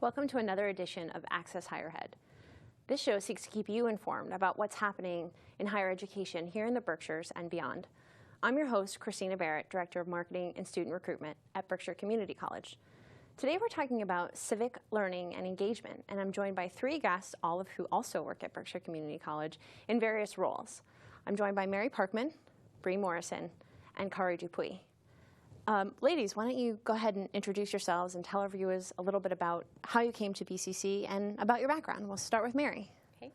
Welcome to another edition of Access Higher Ed. This show seeks to keep you informed about what's happening in higher education here in the Berkshires and beyond. I'm your host, Christina Barrett, Director of Marketing and Student Recruitment at Berkshire Community College. Today we're talking about civic learning and engagement, and I'm joined by three guests, all of who also work at Berkshire Community College in various roles. I'm joined by Mary Parkman, Bree Morrison, and Kari Dupuis. Ladies, why don't you go ahead and introduce yourselves and tell our viewers a little bit about how you came to BCC and about your background. We'll start with Mary. Okay.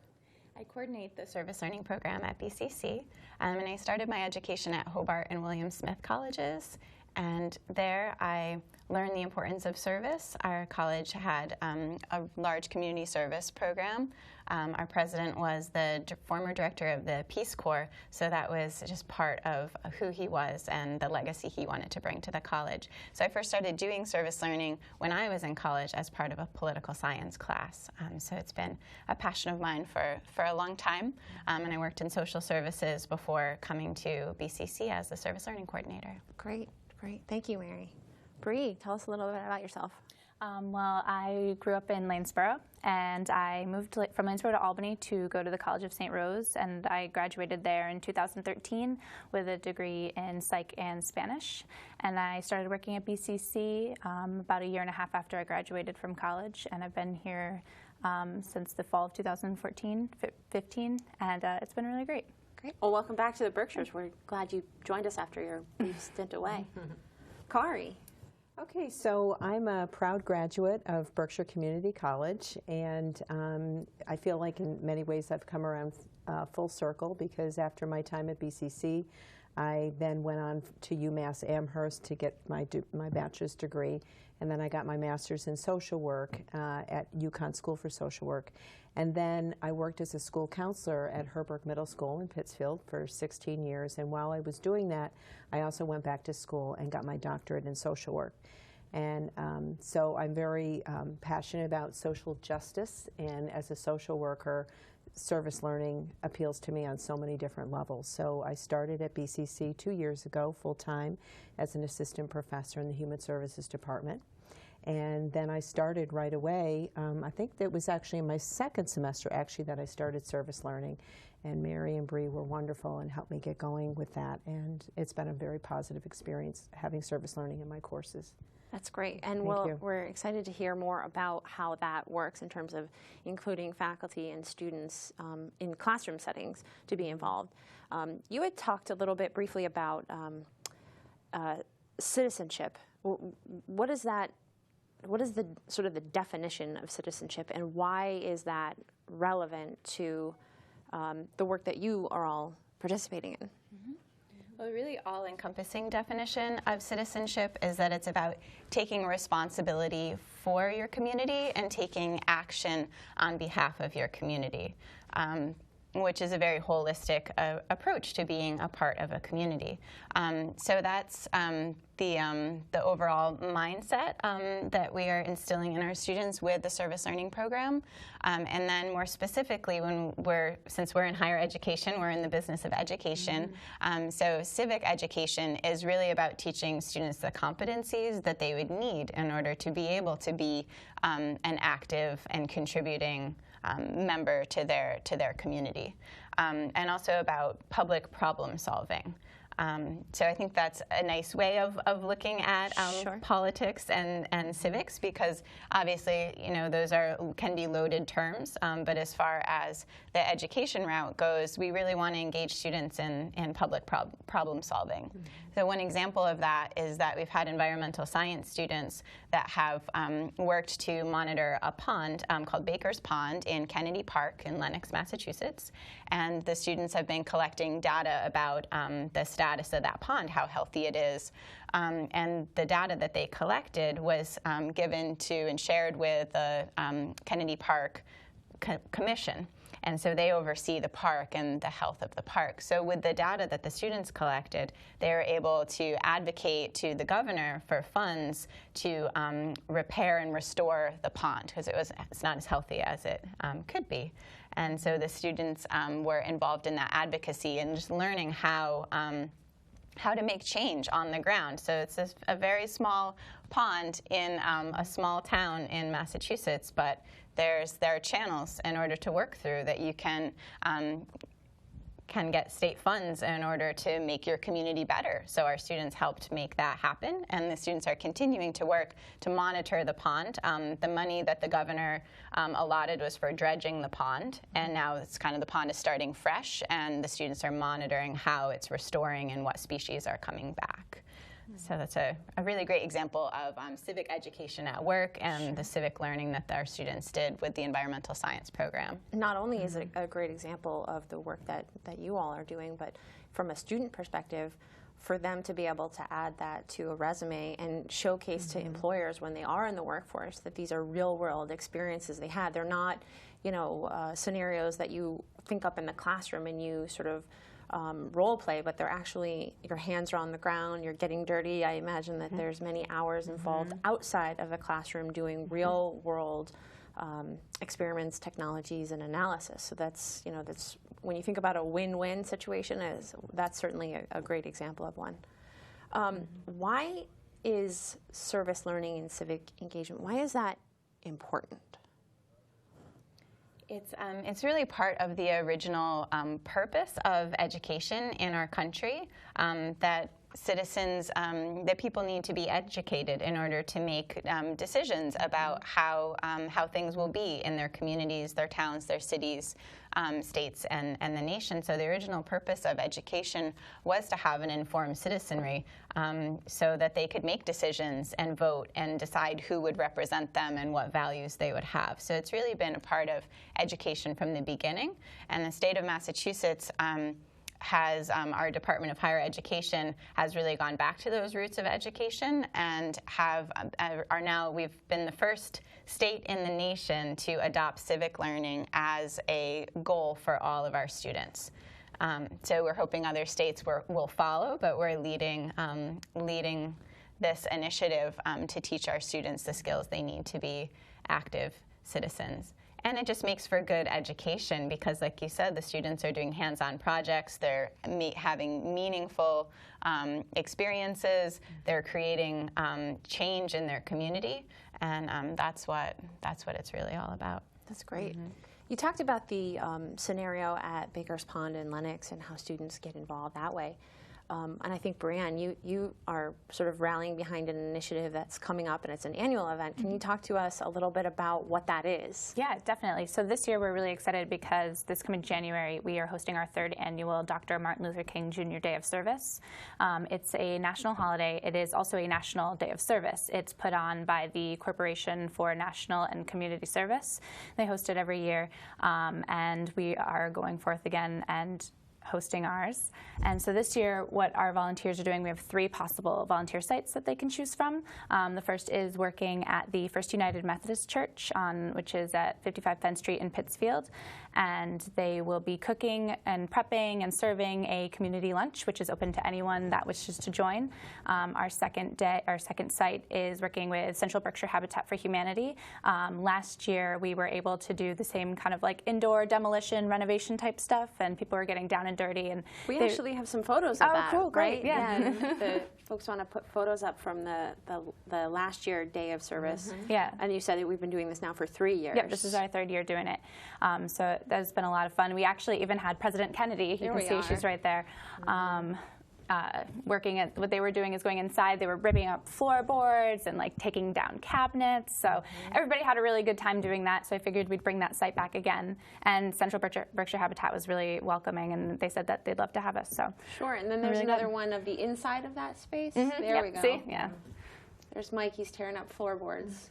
I coordinate the service learning program at BCC, and I started my education at Hobart and William Smith colleges, and there I learned the importance of service. Our college had a large community service program. Our president was the former director of the Peace Corps, so that was just part of who he was and the legacy he wanted to bring to the college. So I first started doing service learning when I was in college as part of a political science class. So it's been a passion of mine for a long time, and I worked in social services before coming to BCC as the service learning coordinator. Great, great. Thank you, Mary. Bree, tell us a little bit about yourself. Well, I grew up in Lanesboro, and I moved from Lanesboro to Albany to go to the College of St. Rose, and I graduated there in 2013 with a degree in Psych and Spanish. And I started working at BCC about a year and a half after I graduated from college, and I've been here since the fall of 2015, and it's been really great. Great. Well, welcome back to the Berkshires. We're glad you joined us after your brief stint away. Kari. Okay, so I'm a proud graduate of Berkshire Community College, and I feel like in many ways I've come around full circle, because after my time at BCC, I then went on to UMass Amherst to get my bachelor's degree, and then I got my master's in social work at UConn School for Social Work. And then I worked as a school counselor at Herberg Middle School in Pittsfield for 16 years. And while I was doing that, I also went back to school and got my doctorate in social work. And so I'm very passionate about social justice. And as a social worker, service learning appeals to me on so many different levels. So I started at BCC 2 years ago, full-time, as an assistant professor in the Human Services Department. And then I started right away. I think that was actually in my second semester, actually, that I started service learning. And Mary and Bree were wonderful and helped me get going with that. And it's been a very positive experience having service learning in my courses. That's great. And we're excited to hear more about how that works in terms of including faculty and students in classroom settings to be involved. You had talked a little bit briefly about citizenship. What is that? What is the sort of the definition of citizenship, and why is that relevant to the work that you are all participating in? Mm-hmm. Well, a really all-encompassing definition of citizenship is that it's about taking responsibility for your community and taking action on behalf of your community, which is a very holistic approach to being a part of a community. So that's the overall mindset that we are instilling in our students with the service learning program. And then more specifically, since we're in higher education, we're in the business of education. So civic education is really about teaching students the competencies that they would need in order to be able to be an active and contributing member to their community, and also about public problem solving. So I think that's a nice way of looking at politics and civics, because obviously, you know, those can be loaded terms. But as far as the education route goes, we really want to engage students in public problem solving. Mm-hmm. So one example of that is that we've had environmental science students that have worked to monitor a pond called Baker's Pond in Kennedy Park in Lenox, Massachusetts. And the students have been collecting data about the status of that pond, how healthy it is. And the data that they collected was given to and shared with the Kennedy Park Commission. And so they oversee the park and the health of the park. So with the data that the students collected, they were able to advocate to the governor for funds to repair and restore the pond, because it's not as healthy as it could be. And so the students were involved in that advocacy and just learning how how to make change on the ground. So it's a very small pond in a small town in Massachusetts, but there are channels in order to work through that you can get state funds in order to make your community better. So our students helped make that happen, and the students are continuing to work to monitor the pond. The money that the governor allotted was for dredging the pond, and now it's kind of the pond is starting fresh, and the students are monitoring how it's restoring and what species are coming back. So that's a really great example of civic education at work and the civic learning that our students did with the environmental science program. Not only is it a great example of the work that you all are doing, but from a student perspective, for them to be able to add that to a resume and showcase to employers when they are in the workforce that these are real-world experiences they had. They're not, scenarios that you think up in the classroom and you sort of role play, but they're actually, your hands are on the ground, you're getting dirty. I imagine that there's many hours involved outside of the classroom doing real world experiments, technologies, and analysis. So that's, that's when you think about a win-win situation, that's certainly a great example of one. Why is service learning and civic engagement, why is that important? It's really part of the original purpose of education in our country, that citizens, that people need to be educated in order to make decisions about how things will be in their communities, their towns, their cities, states, and the nation. So the original purpose of education was to have an informed citizenry so that they could make decisions and vote and decide who would represent them and what values they would have. So it's really been a part of education from the beginning. And the state of Massachusetts has, our Department of Higher Education has really gone back to those roots of education and we've been the first state in the nation to adopt civic learning as a goal for all of our students. So we're hoping other states will follow, but we're leading this initiative to teach our students the skills they need to be active citizens. And it just makes for good education because, like you said, the students are doing hands-on projects, they're having meaningful experiences, they're creating change in their community, and that's what it's really all about. That's great. You talked about the scenario at Baker's Pond in Lenox and how students get involved that way. And I think, Brianne, you are sort of rallying behind an initiative that's coming up, and it's an annual event. Can you talk to us a little bit about what that is? Yeah, definitely. So this year we're really excited because this coming January we are hosting our 3rd annual Dr. Martin Luther King Jr. Day of Service. It's a national holiday. It is also a national day of service. It's put on by the Corporation for National and Community Service. They host it every year, and we are going forth again and hosting ours. And so this year, what our volunteers are doing, we have 3 possible volunteer sites that they can choose from. The first is working at the First United Methodist Church, which is at 55 Penn Street in Pittsfield. And they will be cooking and prepping and serving a community lunch, which is open to anyone that wishes to join. Our second site is working with Central Berkshire Habitat for Humanity. Last year, we were able to do the same kind of like indoor demolition renovation type stuff, and people were getting down and dirty. And we actually have some photos of that. Oh, cool, great, right? yeah. The folks want to put photos up from the last year day of service. Yeah. And you said that we've been doing this now for 3 years. Yep, this is our 3rd year doing it. So that's been a lot of fun. We actually even had President Kennedy. You can see she's right there. Working at what they were doing is going inside. They were ripping up floorboards and like taking down cabinets. So everybody had a really good time doing that. So I figured we'd bring that site back again. And Central Berkshire Habitat was really welcoming, and they said that they'd love to have us. So sure. And then there's really another one of the inside of that space. There we go. See? Yeah. There's Mike. He's tearing up floorboards.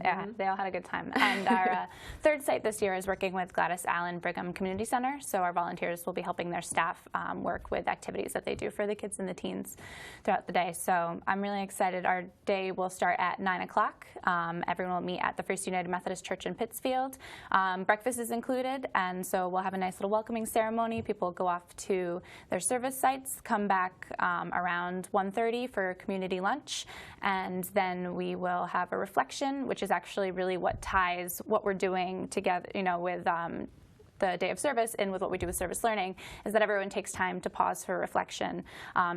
Yeah, they all had a good time. And our 3rd site this year is working with Gladys Allen Brigham Community Center. So our volunteers will be helping their staff work with activities that they do for the kids and the teens throughout the day. So I'm really excited. Our day will start at 9 o'clock. Everyone will meet at the First United Methodist Church in Pittsfield. Breakfast is included, and so we'll have a nice little welcoming ceremony. People will go off to their service sites, come back around 1:30 for community lunch, and then we will have a reflection, which is actually really what ties what we're doing together, with the day of service in with what we do with service learning is that everyone takes time to pause for reflection.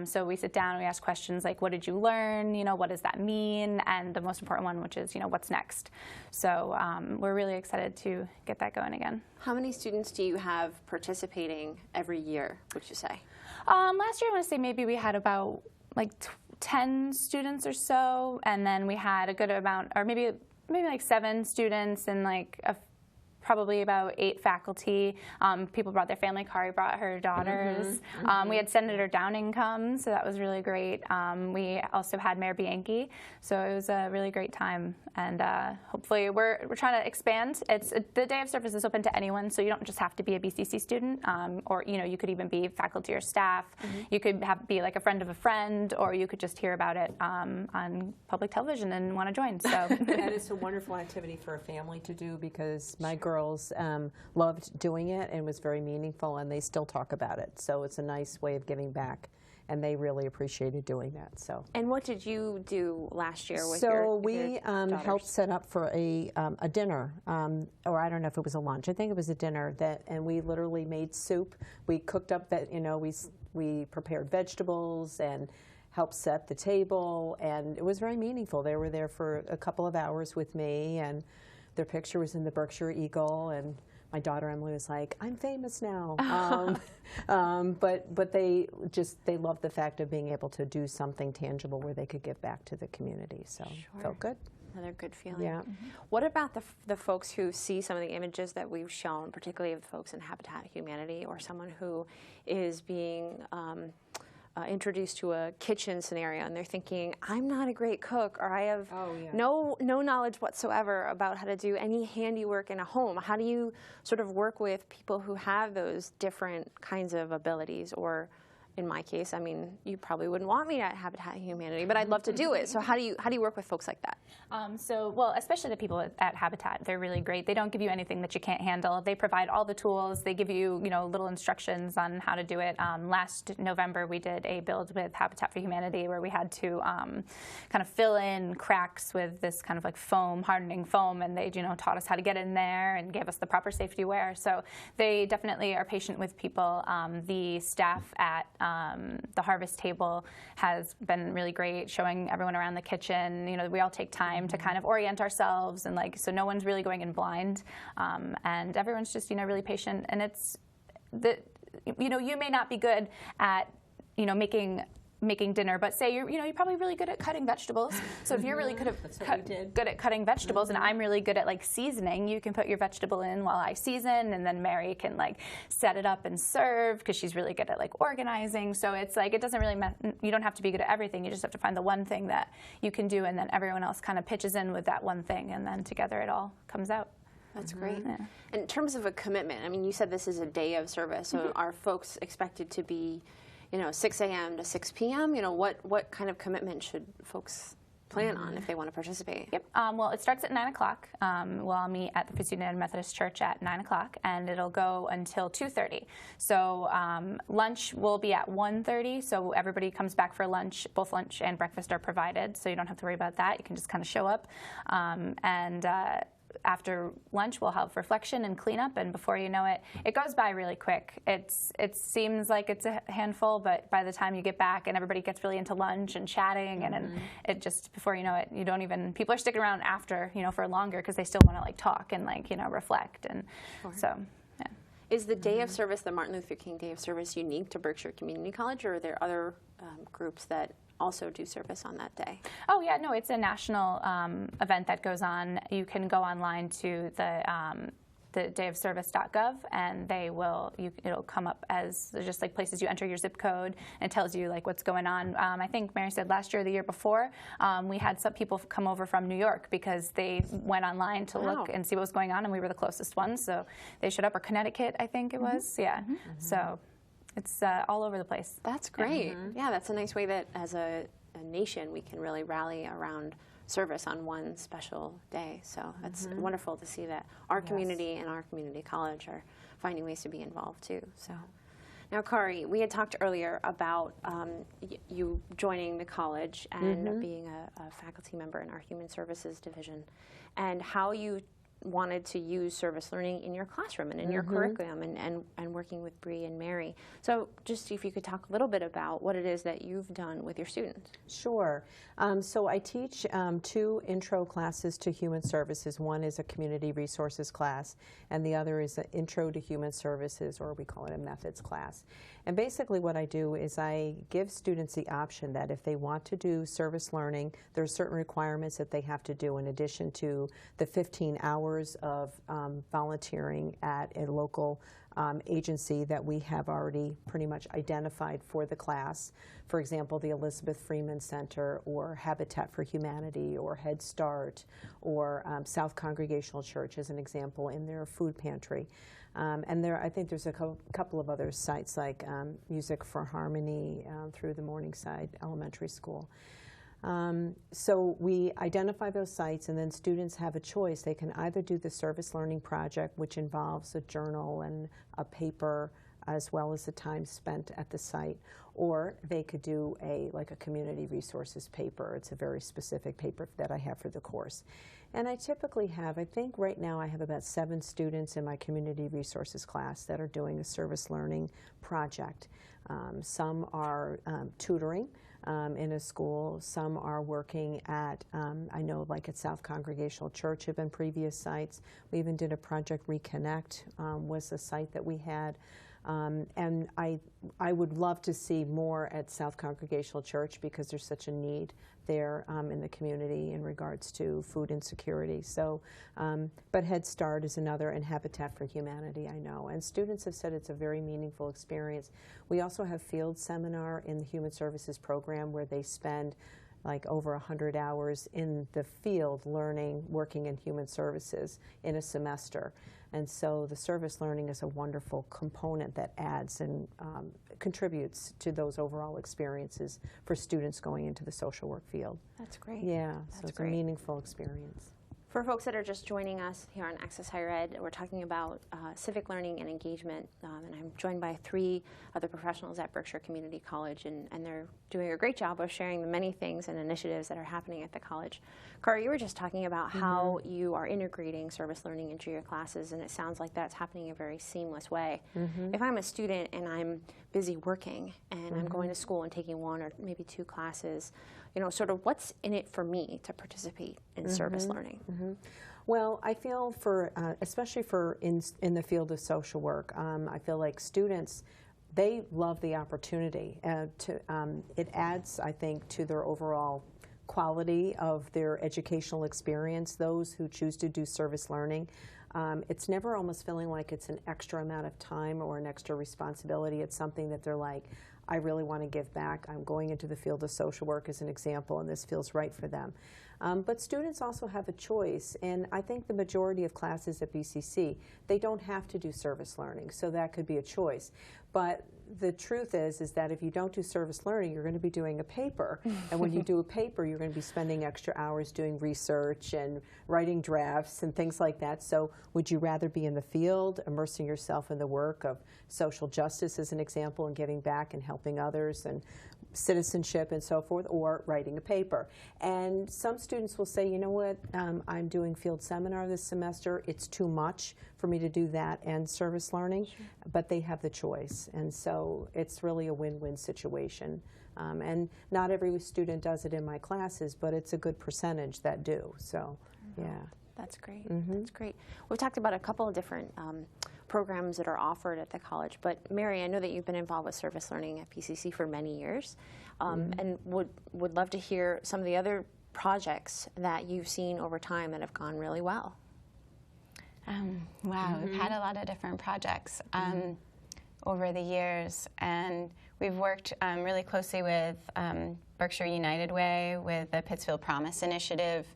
So we sit down, we ask questions like, what did you learn? You know, what does that mean? And the most important one, which is, you know, what's next? So we're really excited to get that going again. How many students do you have participating every year, would you say? Last year, I want to say maybe we had about like 10 students or so, and then we had a good amount, or maybe like 7 students and like probably about 8 faculty. People brought their family. Kari brought her daughters. We had Senator Downing come, so that was really great. We also had Mayor Bianchi, so it was a really great time. And hopefully we're trying to expand. The day of service is open to anyone, so you don't just have to be a BCC student, or you know, you could even be faculty or staff. You could be like a friend of a friend, or you could just hear about it on public television and want to join. So and it's a wonderful activity for a family to do, because my girls loved doing it and it was very meaningful, and they still talk about it. So it's a nice way of giving back, and they really appreciated doing that. So. And what did you do last year with your we helped set up for a dinner, or I don't know if it was a lunch. I think it was a dinner and we literally made soup. We cooked up that, you know, we prepared vegetables and helped set the table, and it was very meaningful. They were there for a couple of hours with me, and their picture was in the Berkshire Eagle, and my daughter Emily was like, "I'm famous now." But they loved the fact of being able to do something tangible where they could give back to the community. So felt good. Another good feeling. Yeah. What about the folks who see some of the images that we've shown, particularly of the folks in Habitat Humanity, or someone who is being introduced to a kitchen scenario, and they're thinking, I'm not a great cook, or I have no knowledge whatsoever about how to do any handiwork in a home. How do you sort of work with people who have those different kinds of abilities? Or in my case, I mean, you probably wouldn't want me at Habitat Humanity, but I'd love to do it. So how do you work with folks like that? Well, especially the people at Habitat, they're really great. They don't give you anything that you can't handle. They provide all the tools. They give you, you know, little instructions on how to do it. Last November, we did a build with Habitat for Humanity where we had to kind of fill in cracks with this kind of like foam, hardening foam, and they, you know, taught us how to get in there and gave us the proper safety wear. So they definitely are patient with people. The staff at the harvest table has been really great, showing everyone around the kitchen. You know, we all take time to kind of orient ourselves, and like, so no one's really going in blind, and everyone's just, you know, really patient. And it's you know, you may not be good at, you know, making dinner, but say you're probably really good at cutting vegetables. So if you're really good at cutting vegetables, and I'm really good at like seasoning, you can put your vegetable in while I season, and then Mary can like set it up and serve, because she's really good at like organizing. So it's like, it doesn't really you don't have to be good at everything. You just have to find the one thing that you can do, and then everyone else kind of pitches in with that one thing, and then together it all comes out. That's great. Yeah. In terms of a commitment, I mean, you said this is a day of service, so are folks expected to be, you know, 6 a.m. to 6 p.m.? You know, what kind of commitment should folks plan on if they want to participate? Yep. Well, it starts at 9 o'clock. We'll all meet at the Fitz United Methodist Church at 9 o'clock, and it'll go until 2:30. So lunch will be at 1:30, so everybody comes back for lunch. Both lunch and breakfast are provided, so you don't have to worry about that. You can just kind of show up. After lunch, we'll have reflection and cleanup, and before you know it, it goes by really quick. It seems like it's a handful, but by the time you get back and everybody gets really into lunch and chatting, and it just, before you know it, you don't even, people are sticking around after, you know, for longer, because they still want to like talk and like, you know, reflect, and so, yeah. Is the day of service, the Martin Luther King Day of Service, unique to Berkshire Community College, or are there other groups that also do service on that day? Oh yeah, no, it's a national event that goes on. You can go online to the dayofservice.gov, and it'll come up as just like places you enter your zip code, and it tells you like what's going on. I think Mary said last year or the year before, we had some people come over from New York because they went online to look and see what was going on, and we were the closest ones, so they showed up. Or Connecticut, I think it was, yeah. So it's all over the place. That's great. Yeah, that's a nice way that as a nation we can really rally around service on one special day. So it's wonderful to see that our community and our community college are finding ways to be involved too. So now, Kari, we had talked earlier about you joining the college and being a faculty member in our Human Services division, and how you wanted to use service learning in your classroom and in your curriculum and working with Bree and Mary. So just if you could talk a little bit about what it is that you've done with your students. Sure. So I teach 2 intro classes to human services. One is a community resources class, and the other is an intro to human services, or we call it a methods class. And basically what I do is I give students the option that if they want to do service learning, there are certain requirements that they have to do in addition to the 15 hours of volunteering at a local agency that we have already pretty much identified for the class. For example, the Elizabeth Freeman Center, or Habitat for Humanity, or Head Start, or South Congregational Church as an example in their food pantry. And I think there's a couple of other sites like Music for Harmony through the Morningside Elementary School. So we identify those sites, and then students have a choice. They can either do the service learning project, which involves a journal and a paper, as well as the time spent at the site, or they could do like a community resources paper. It's a very specific paper that I have for the course. And I typically have, I think right now I have about 7 students in my community resources class that are doing a service learning project. Some are tutoring in a school. Some are working at, I know like at South Congregational Church have been previous sites. We even did a project, Reconnect was a site that we had. And I would love to see more at South Congregational Church because there's such a need there in the community in regards to food insecurity. So, but Head Start is another, and Habitat for Humanity, I know. And students have said it's a very meaningful experience. We also have field seminar in the Human Services program where they spend like over 100 hours in the field learning, working in human services in a semester. And so the service learning is a wonderful component that adds and contributes to those overall experiences for students going into the social work field. That's great. Yeah, That's so it's great. a meaningful experience. For folks that are just joining us here on Access Higher Ed, we're talking about civic learning and engagement, and I'm joined by 3 other professionals at Berkshire Community College, and they're doing a great job of sharing the many things and initiatives that are happening at the college. Cara, you were just talking about how you are integrating service learning into your classes, and it sounds like that's happening in a very seamless way. If I'm a student and I'm busy working and I'm going to school and taking 1 or maybe 2 classes, you know, sort of what's in it for me to participate in service learning? Well, I feel for, especially for in the field of social work, I feel like students, they love the opportunity. It adds, I think, to their overall quality of their educational experience. Those who choose to do service learning, it's never almost feeling like it's an extra amount of time or an extra responsibility. It's something that they're like, I really want to give back. I'm going into the field of social work as an example, and this feels right for them. But students also have a choice, and I think the majority of classes at BCC, they don't have to do service learning, so that could be a choice. But the truth is that if you don't do service learning, you're going to be doing a paper. And when you do a paper, you're going to be spending extra hours doing research and writing drafts and things like that. So would you rather be in the field, immersing yourself in the work of social justice as an example, and giving back and helping others and citizenship and so forth, or writing a paper? And some students will say, you know what, I'm doing field seminar this semester. It's too much for me to do that and service learning, but they have the choice. And so it's really a win-win situation. And not every student does it in my classes, but it's a good percentage that do. So, yeah. That's great. That's great. We've talked about a couple of different programs that are offered at the college, but Mary, I know that you've been involved with service learning at PCC for many years, and would love to hear some of the other projects that you've seen over time that have gone really well. Wow, we've had a lot of different projects over the years, and we've worked really closely with Berkshire United Way, with the Pittsfield Promise Initiative,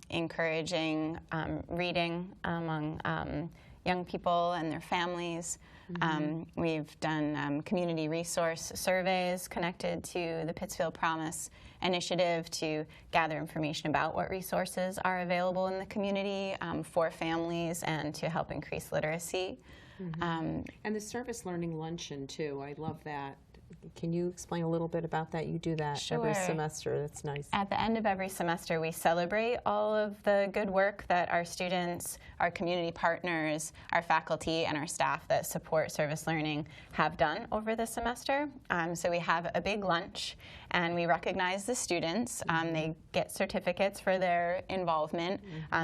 encouraging reading among young people and their families. We've done community resource surveys connected to the Pittsfield Promise Initiative to gather information about what resources are available in the community for families and to help increase literacy. And the service learning luncheon, too, I love that. Can you explain a little bit about that? You do that every semester. That's nice. At the end of every semester, we celebrate all of the good work that our students, our community partners, our faculty, and our staff that support service learning have done over the semester. So we have a big lunch, and we recognize the students. They get certificates for their involvement.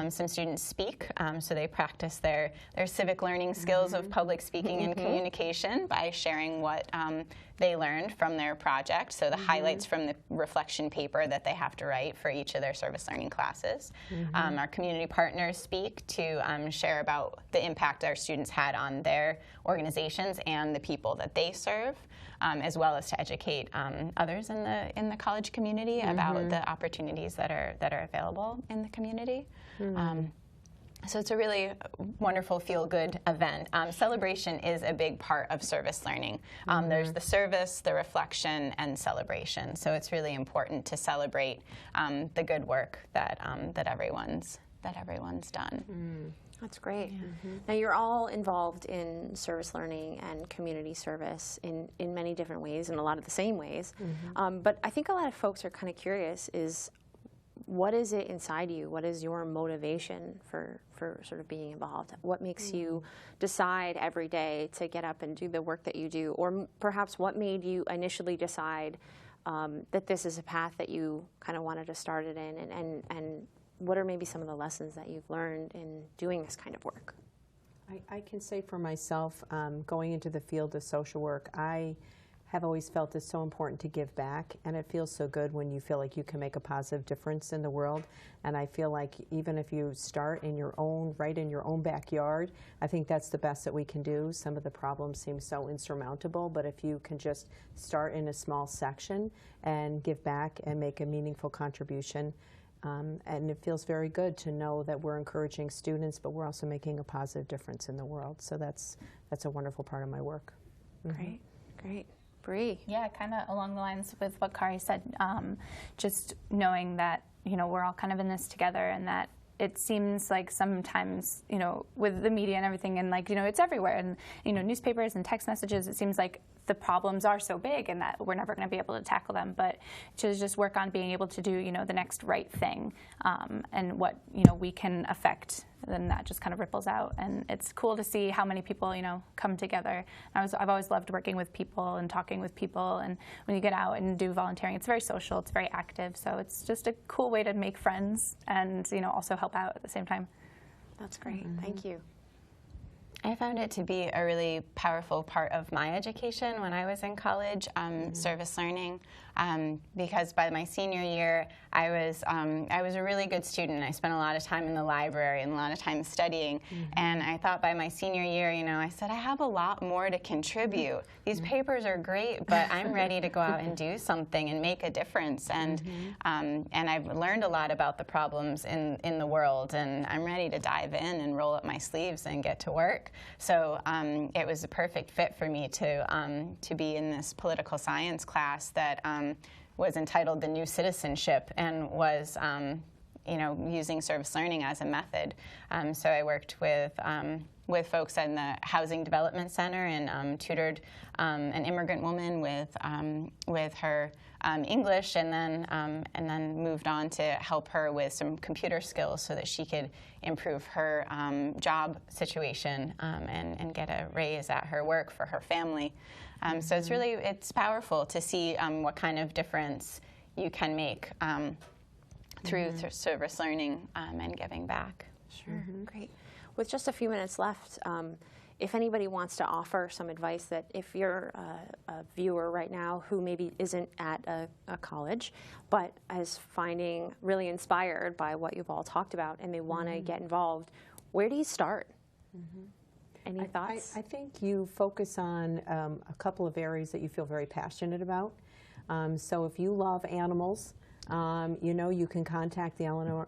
Some students speak, so they practice their civic learning skills of public speaking and communication by sharing what they learned from their project, so the highlights from the reflection paper that they have to write for each of their service learning classes. Our community partners speak to share about the impact our students had on their organizations and the people that they serve, as well as to educate others in the college community about the opportunities that are available in the community. So it's a really wonderful, feel-good event. Celebration is a big part of service learning. There's the service, the reflection, and celebration. So it's really important to celebrate the good work that everyone's done. That's great. Now you're all involved in service learning and community service in many different ways, in a lot of the same ways. But I think a lot of folks are kind of curious is, what is it inside you? What is your motivation for sort of being involved? What makes you decide every day to get up and do the work that you do? Or perhaps what made you initially decide that this is a path that you kind of wanted to start it in? And what are maybe some of the lessons that you've learned in doing this kind of work? I can say for myself, going into the field of social work, I have always felt it's so important to give back, and it feels so good when you feel like you can make a positive difference in the world. And I feel like even if you start in your own, right in your own backyard, I think that's the best that we can do. Some of the problems seem so insurmountable, but if you can just start in a small section and give back and make a meaningful contribution, and it feels very good to know that we're encouraging students, but we're also making a positive difference in the world. So that's a wonderful part of my work. Great, great. Bree. Yeah, kind of along the lines with what Kari said, just knowing that, we're all kind of in this together, and that it seems like sometimes, with the media and everything, and it's everywhere, and, newspapers and text messages, it seems like the problems are so big and that we're never going to be able to tackle them, but to just work on being able to do, the next right thing, and what, we can affect, then that just kind of ripples out. And it's cool to see how many people, come together. I've always loved working with people and talking with people, and when you get out and do volunteering, it's very social, it's very active, so it's just a cool way to make friends and, also help out at the same time. That's great. Thank you. I found it to be a really powerful part of my education when I was in college, service learning, because by my senior year, I was a really good student. I spent a lot of time in the library and a lot of time studying, and I thought by my senior year, I said, I have a lot more to contribute. These papers are great, but I'm ready to go out and do something and make a difference, and I've learned a lot about the problems in the world, and I'm ready to dive in and roll up my sleeves and get to work. So it was a perfect fit for me to be in this political science class that was entitled The New Citizenship, and was using service learning as a method. So I worked with folks in the Housing Development Center and tutored an immigrant woman with her English, and then moved on to help her with some computer skills so that she could improve her job situation and get a raise at her work for her family. So it's powerful to see what kind of difference you can make through service learning and giving back. Sure, great. With just a few minutes left, if anybody wants to offer some advice, that if you're a viewer right now who maybe isn't at a college, but is finding really inspired by what you've all talked about, and they want to get involved, where do you start? Any thoughts? I think you focus on a couple of areas that you feel very passionate about. So if you love animals, you can contact the Eleanor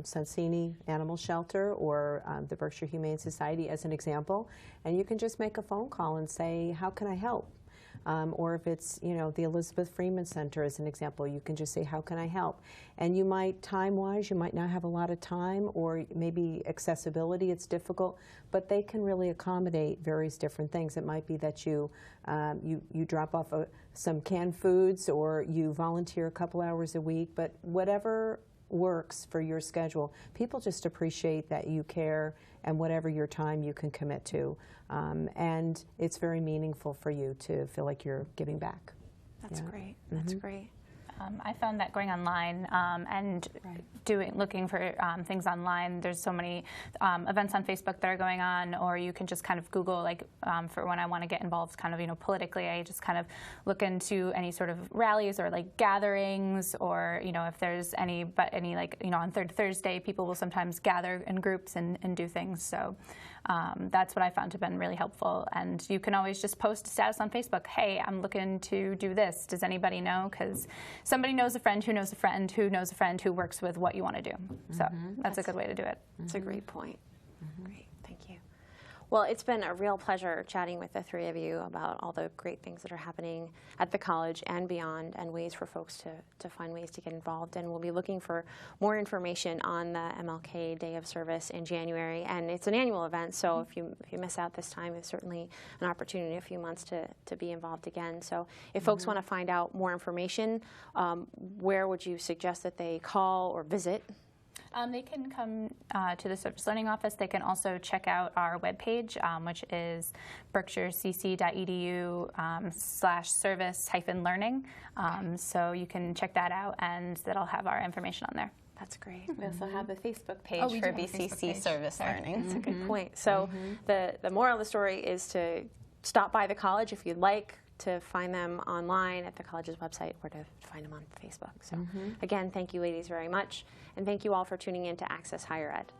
Sonsini Animal Shelter or the Berkshire Humane Society as an example, and you can just make a phone call and say, how can I help? or if it's, you know, the Elizabeth Freeman Center as an example, you can just say, how can I help? And you might, time-wise, you might not have a lot of time, or maybe accessibility, it's difficult, but they can really accommodate various different things. It might be that you drop off some canned foods, or you volunteer a couple hours a week, but whatever works for your schedule. People just appreciate that you care and whatever your time you can commit to. And it's very meaningful for you to feel like you're giving back. That's great. That's great. I found that going online and looking for things online, there's so many events on Facebook that are going on, or you can just kind of Google, like for when I want to get involved kind of, you know, politically, I just kind of look into any sort of rallies or like gatherings, or, you know, if there's any like, you know, on Third Thursday, people will sometimes gather in groups and do things. So that's what I found to have been really helpful. And you can always just post a status on Facebook, hey, I'm looking to do this. Does anybody know? Because somebody knows a friend who knows a friend who knows a friend who works with what you want to do. So that's a good way to do it. That's a great point. Great, thank you. Well, it's been a real pleasure chatting with the three of you about all the great things that are happening at the college and beyond, and ways for folks to find ways to get involved. And we'll be looking for more information on the MLK Day of Service in January. And it's an annual event, so if you miss out this time, it's certainly an opportunity in a few months to be involved again. So if folks want to find out more information, where would you suggest that they call or visit? They can come to the Service Learning Office. They can also check out our webpage, which is berkshirecc.edu/service-learning. So you can check that out, and that'll have our information on there. That's great. We also have a Facebook page for BCC Service Learning. That's a good point. So the moral of the story is to stop by the college if you'd like, to find them online at the college's website, or to find them on Facebook. So again, thank you ladies very much, and thank you all for tuning in to Access Higher Ed.